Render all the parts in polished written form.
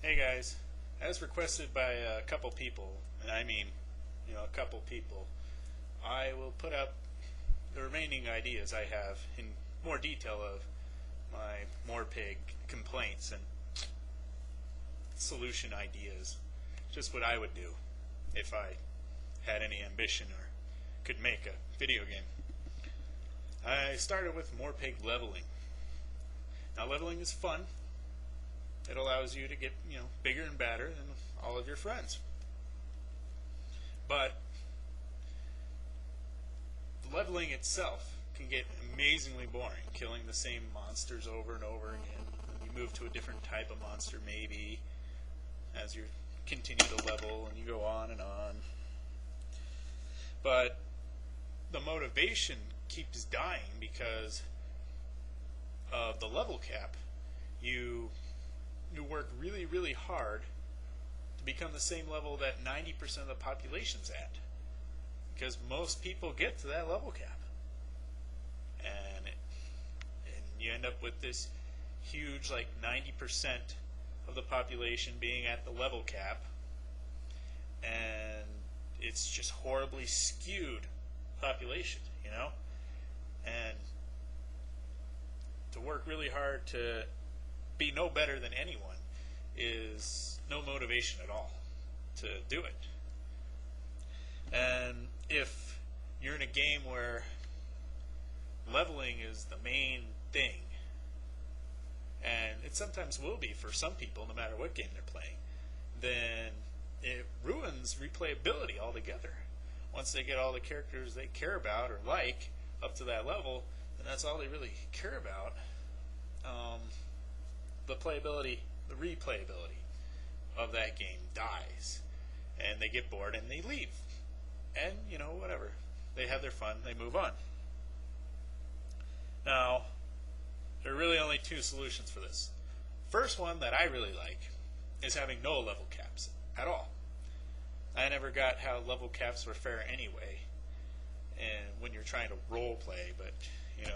Hey guys, as requested by a couple people, and I mean, a couple people, I will put up the remaining ideas I have in more detail of my MMORPG complaints and solution ideas. Just what I would do if I had any ambition or could make a video game. I started with MMORPG leveling. Now leveling is fun. It allows you to get, bigger and badder than all of your friends. But the leveling itself can get amazingly boring, killing the same monsters over and over again. You move to a different type of monster maybe as you continue to level, and you go on and on. But the motivation keeps dying because of the level cap. You work really, really hard to become the same level that 90% of the population's at, because most people get to that level cap, and you end up with this huge, 90% of the population being at the level cap, and it's just horribly skewed population, and to work really hard to be no better than anyone is no motivation at all to do it. And if you're in a game where leveling is the main thing, and it sometimes will be for some people no matter what game they're playing, then it ruins replayability altogether. Once they get all the characters they care about or like up to that level, then that's all they really care about. The replayability of that game dies, and they get bored and they leave, and whatever, they have their fun, they move on. Now, there are really only two solutions for this. First one that I really like is having no level caps at all. I never got how level caps were fair anyway, and when you're trying to role play, but and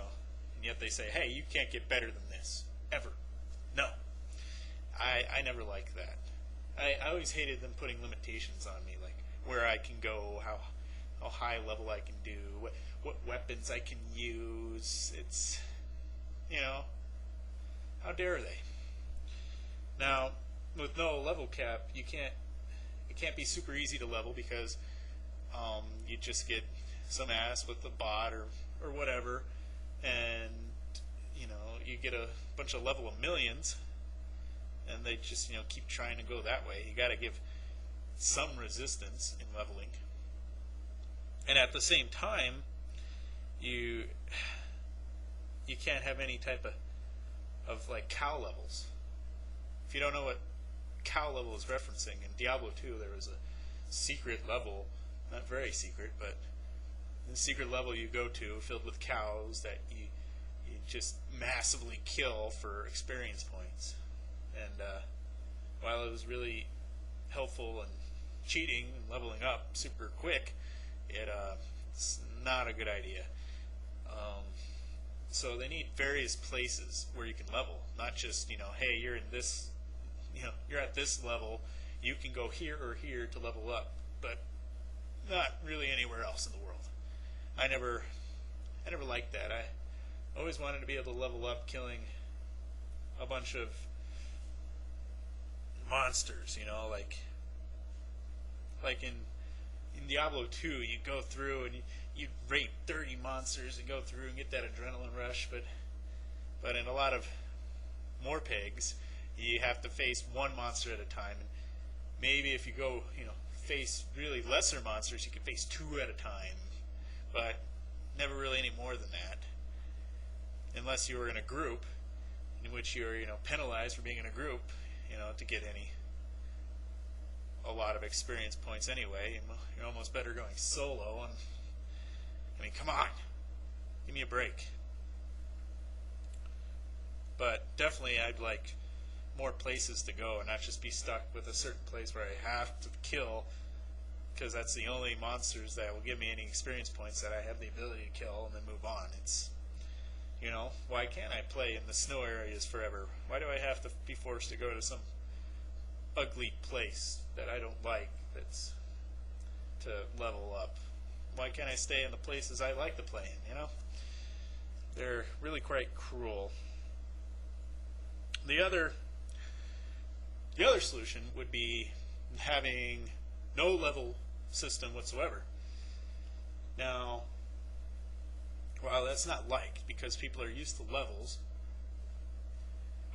yet they say, hey, you can't get better than this ever. No, I never liked that. I always hated them putting limitations on me, like where I can go, how high level I can do, what weapons I can use. It's, how dare they? Now, with no level cap, it can't be super easy to level because you just get some ass with the bot or whatever, and you get a bunch of level of millions, and they just keep trying to go that way. You got to give some resistance in leveling, and at the same time, you can't have any type of cow levels. If you don't know what cow level is referencing, in Diablo 2 there was a secret level, not very secret, but the secret level you go to filled with cows that you just massively kill for experience points. And while it was really helpful and cheating and leveling up super quick, it's not a good idea. So they need various places where you can level, not just hey, you're in this, you're at this level, you can go here or here to level up, but not really anywhere else in the world. I never liked that. I always wanted to be able to level up killing a bunch of monsters, like in Diablo 2, you go through and you rape 30 monsters and go through and get that adrenaline rush, but in a lot of MMORPGs, you have to face one monster at a time, and maybe if you go, face really lesser monsters, you can face two at a time, but never really any more than that, unless you were in a group, in which you're, penalized for being in a group, to get a lot of experience points anyway, and you're almost better going solo. And I mean, come on, give me a break. But definitely I'd like more places to go and not just be stuck with a certain place where I have to kill, because that's the only monsters that will give me any experience points that I have the ability to kill and then move on. It's, why can't I play in the snow areas forever? Why do I have to be forced to go to some ugly place that I don't like that's to level up. Why can't I stay in the places I like to play in, you know? They're really quite cruel. The other solution would be having no level system whatsoever. Now, while that's not liked because people are used to levels,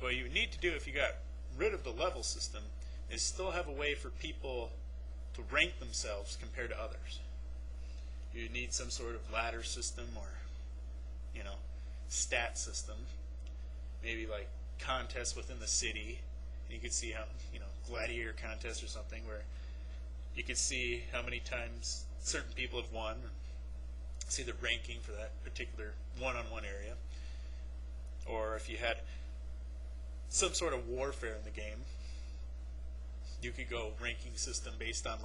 what you need to do if you got rid of the level system is still have a way for people to rank themselves compared to others. You need some sort of ladder system or, you know, stat system. Maybe like contests within the city. And you could see how, you know, gladiator contests or something where you could see how many times certain people have won. See the ranking for that particular one-on-one area. Or if you had some sort of warfare in the game, you could go ranking system based on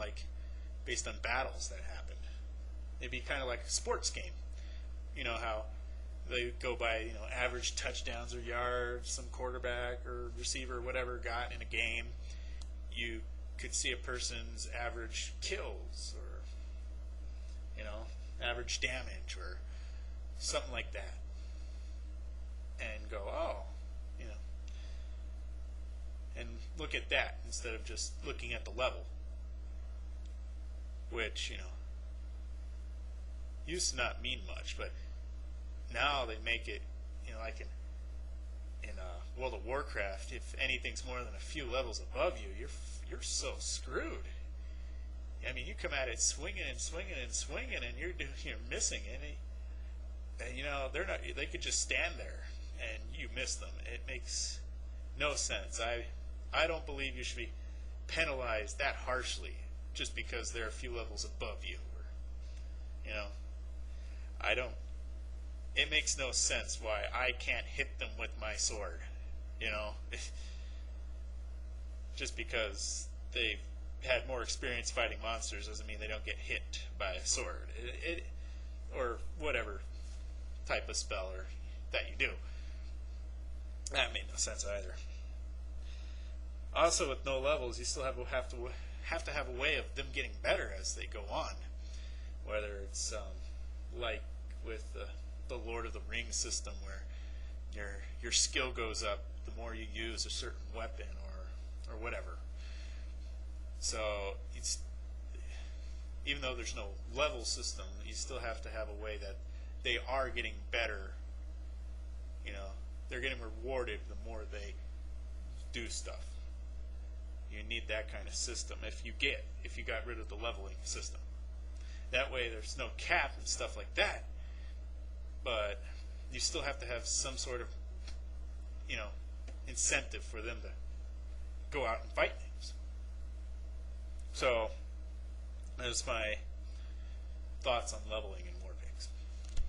battles that happened. It'd be kind of like a sports game. You know how they go by, you know, average touchdowns or yards some quarterback or receiver or whatever got in a game. You could see a person's average kills or, you know, average damage or something like that, and go, oh, you know, and look at that instead of just looking at the level, which, you know, used to not mean much, but now they make it, you know, like in World of Warcraft, if anything's more than a few levels above you, you're so screwed. I mean, you come at it swinging and swinging and swinging, and you're missing it. And you know, they could just stand there and you miss them. It makes no sense. I don't believe you should be penalized that harshly just because they're a few levels above you. Or, you know, I don't. It makes no sense why I can't hit them with my sword. You know, just because they've had more experience fighting monsters doesn't mean they don't get hit by a sword, or whatever type of spell or that you do. That made no sense either. Also, with no levels, you still have to have a way of them getting better as they go on. Whether it's like with the Lord of the Rings system, where your skill goes up the more you use a certain weapon or whatever. So it's, even though there's no level system, you still have to have a way that they are getting better. You know, they're getting rewarded the more they do stuff. You need that kind of system if you got rid of the leveling system. That way there's no cap and stuff like that, but you still have to have some sort of, you know, incentive for them to go out and fight things. So, that's my thoughts on leveling